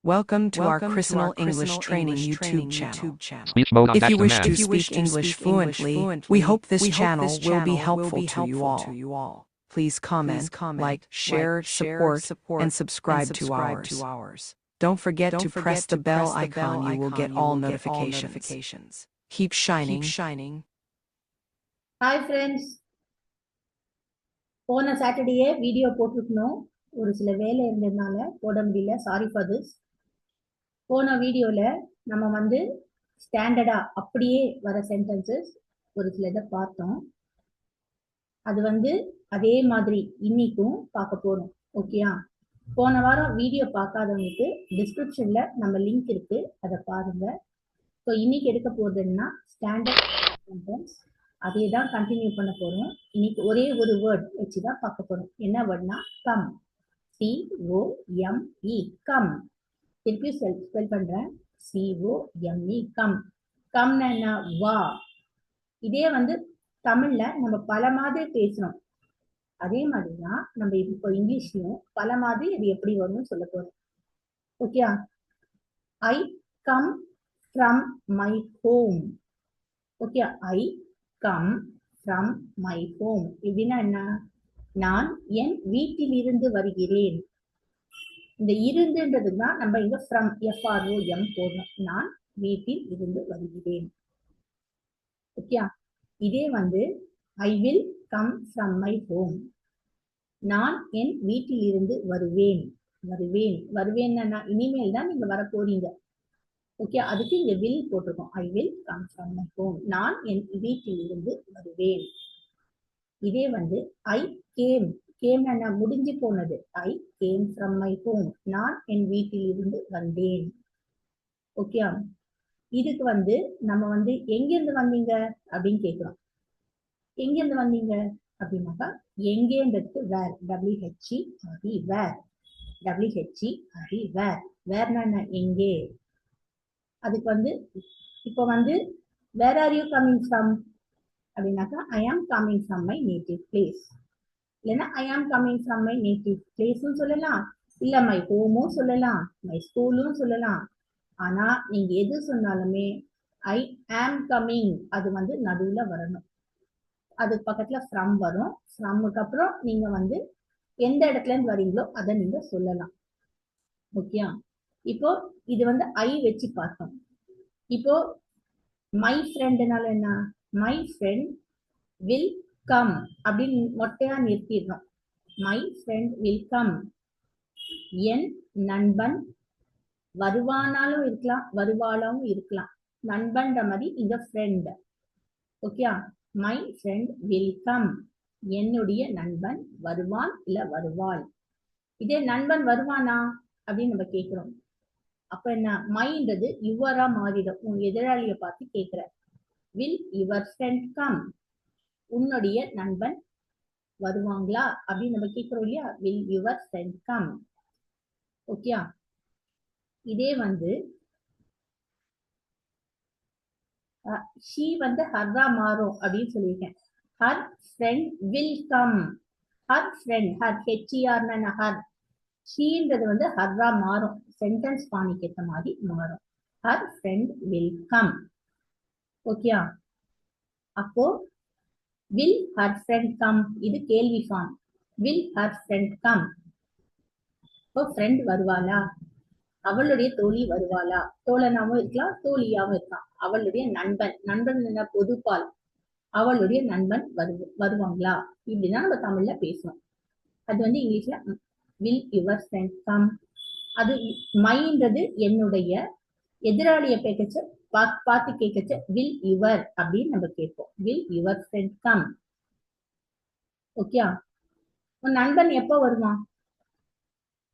Welcome to our Chrisinal English Training YouTube channel. Speech mode on If you wish to command. speak English fluently, we hope this channel will be helpful to you all. Please comment, like, share, support, and subscribe to ours. Don't forget to press the bell icon. You will get all notifications. Keep shining. Hi friends, போன சாட்டர்டேயே video போட்டிருக்கணும். ஒரு சில வேலை இருந்ததுனால போட முடியல. Sorry for this. போன வீடியோவில் நம்ம ஸ்டாண்டர்டாக அப்படியே வர சென்டென்சஸ் ஒரு சில இதை பார்த்தோம். அது அதே மாதிரி இன்னைக்கும் பார்க்க போகிறோம். ஓகேயா? போன வாரம் வீடியோ பார்க்காதவங்களுக்கு டிஸ்கிரிப்ஷனில் நம்ம லிங்க் இருக்குது, அதை பாருங்கள். ஸோ இன்னைக்கு எடுக்க போகிறதுன்னா ஸ்டாண்டர்ட் சென்டென்ஸ், அதே தான் கண்டினியூ பண்ண போகிறோம். இன்னைக்கு ஒரே ஒரு வேர்ட் வச்சு தான் பார்க்க போகிறோம். என்ன வேர்ட்னா கம், COME, கம். திருப்பி ஸ்பெல் பண்ணுறேன், COME, கம். கம்னா என்ன? வா. இதே தமிழில் நம்ம பல மாதிரி பேசுகிறோம். அதே மாதிரி தான் நம்ம இப்போ இங்கிலீஷ்லையும் பல மாதிரி அது எப்படி வரும்னு சொல்ல போகிறோம். Okay? I come from my home. Okay, I come from my home. எப்படின்னா என்ன? நான் என் வீட்டில் இருந்து வருகிறேன். இந்த இருந்துன்றதுக்கு தான் நம்ம இங்க ஃப்ரம் FROM போடணும். நான் வீட்டில் இருந்து வருகிறேன். ஓகே, இதே I will come from my home. நான் என் வீட்டில் இருந்து வருவேன். வருவேன்னா இனிமேல் தான் நீங்க வர போறீங்க. ஓகே, அதுக்கு இங்க வில் போட்டிருக்கோம். I will come from my home. நான் என் வீட்டில் இருந்து வருவேன். இதே ஐ கேம் என்ன? முடிஞ்சு போனது. I came from my home. நான் என் வீட்டில் இருந்து வந்தேன். ஓகே, இதுக்கு நம்ம எங்கிருந்து வந்தீங்க அப்படின்னு கேட்கிறோம். எங்கிருந்து வந்தீங்க அப்படின்னாக்கா எங்கேன்றதுக்கு வேர், WHERE, வேர். WHERE, வேர். வேர்னா என்ன? எங்கே. அதுக்கு இப்போ where are you coming from அப்படின்னாக்கா I am coming from my native place. இல்லைன்னா I am coming from my native பிளேஸும் சொல்லலாம், இல்லை மை ஹோமும் சொல்லலாம், மை ஸ்கூலும் சொல்லலாம். ஆனா நீங்க எது சொன்னாலுமே ஐ ஆம் கம்மிங் அது நடுவில் வரணும். அதுக்கு பக்கத்துல ஃப்ரம் வரும். ஃப்ரம்முக்கு அப்புறம் நீங்க எந்த இடத்துல இருந்து வரீங்களோ அதை நீங்க சொல்லலாம். ஓகே, இப்போ இது ஐ வச்சு பார்த்தோம். இப்போ மை ஃப்ரெண்டுனால என்ன? மை ஃப்ரெண்ட் வில் கம் அப்படின்னு மொட்டையா நிறுத்திடணும். My friend will come. என் நண்பன் வருவானாலும் இருக்கலாம், வருவாளாவும் இருக்கலாம். நண்பன்ற மாதிரி இங்க friend. Okay, my friend will come. என்னுடைய நண்பன் வருவான் இல்ல வருவாள். இதே நண்பன் வருவானா அப்படின்னு நம்ம கேட்கிறோம். அப்ப என்ன? மைன்றது யுவரா மாறிடும். உன் எதிராளியை பார்த்து கேட்கிற. Will your friend come? உன்னுடைய நண்பன் வருவாங்களா அப்படின்னு நம்ம கேட்கிறோம் இல்லையா? Will your friend come. Okay, இதே ஷீ ஹர்ரா மாறும் அப்படின்னு சொல்லியிருக்கேன். Her friend will come. Her friend, her HERனா ஹர். ஷீன்றது ஹர்ரா மாறும். சென்டென்ஸ் பாணிக்கு ஏற்ற மாதிரி மாறும். Her friend will come. Okay, அப்போ வில் ஹர் ஃப்ரெண்ட் கம் இது கேள்வி form. Will her friend come. இப்போ ஃப்ரெண்ட் வருவாளா? அவளுடைய தோழி வருவாளா? தோழனாவும் இருக்கலாம், தோழியாவும் இருக்கலாம். அவளுடைய நண்பன், நண்பன் என்ன? பொதுப்பால். அவளுடைய நண்பன் வருவாங்களா? இப்படிதான் நம்ம தமிழ்ல பேசுவோம். அது இங்கிலீஷ்ல வில் யுவர் ஃப்ரெண்ட் கம். அது மைன்றது என்னுடைய, எதிராளியை பேக்கச்ச பார்த்து கேட்கச்ச வில் யுவர் அப்படின்னு நம்ம கேட்போம். Will your friend come. Okay, உன் நண்பன் எப்போ வருவான்?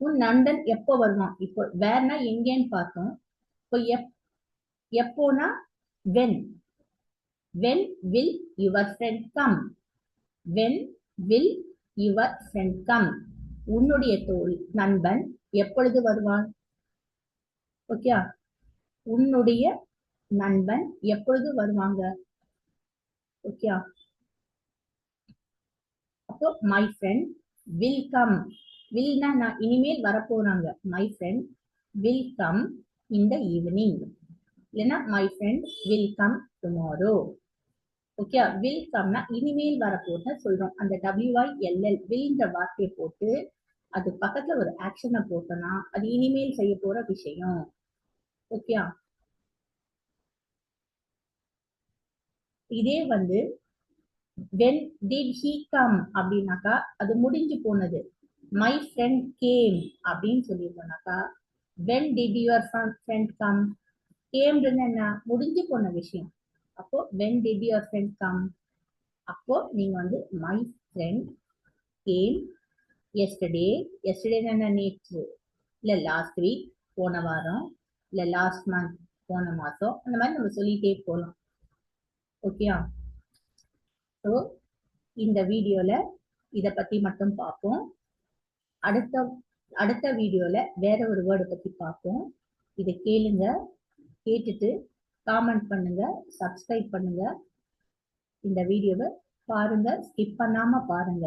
உன் நண்பன் எப்போ வருவான்? இப்போ வேர்னா எங்கேன்னு பார்த்தோம். இப்போ எப்போனா when. When will your friend come. When will your friend come. உன்னுடைய நண்பன் எப்பொழுது வருவான்? ஓகே, உன்னுடைய நண்பன் எப்பொழுது வருவாங்க? ஓகே, அப்போ மை ஃப்ரெண்ட் வில் கம். வில்னா நான் இனிமேல் வரப்போறாங்க. My friend will come in the evening. இல்லைன்னா my friend will come tomorrow. Okay, will comeனா இனிமேல் வரப்போன்னு சொல்றோம். அந்த WILL willன்ற வார்த்தையை போட்டு அது பக்கத்துல ஒரு ஆக்ஷனை போட்டோம்னா அது இனிமேல் செய்ய போற விஷயம். ஓகே, இதே வந்து when did he come அப்படின்னாக்கா அது முடிஞ்சு போனது. my friend came அப்படின்னு சொல்லியிருந்தோம்னாக்கா when did your friend come? கேம்ன்றது என்ன, முடிஞ்சு போன விஷயம். அப்போ when did your friend come? அப்போ நீங்க வந்து my friend came yesterday. yesterday என்ன, நேற்று, இல்ல லாஸ்ட் வீக் போன வாரம், இல்ல லாஸ்ட் மந்த் போன மாசம், அந்த மாதிரி நம்ம சொல்லிட்டே போகலாம். ஓகேயா? ஸோ இந்த வீடியோல இத பத்தி மட்டும் பார்ப்போம். அடுத்த அடுத்த வீடியோல வேற ஒரு வேர்டை பத்தி பார்ப்போம். இதை கேளுங்க, கேட்டுட்டு காமெண்ட் பண்ணுங்க, சப்ஸ்கிரைப் பண்ணுங்க. இந்த வீடியோவை பாருங்க, ஸ்கிப் பண்ணாம பாருங்க.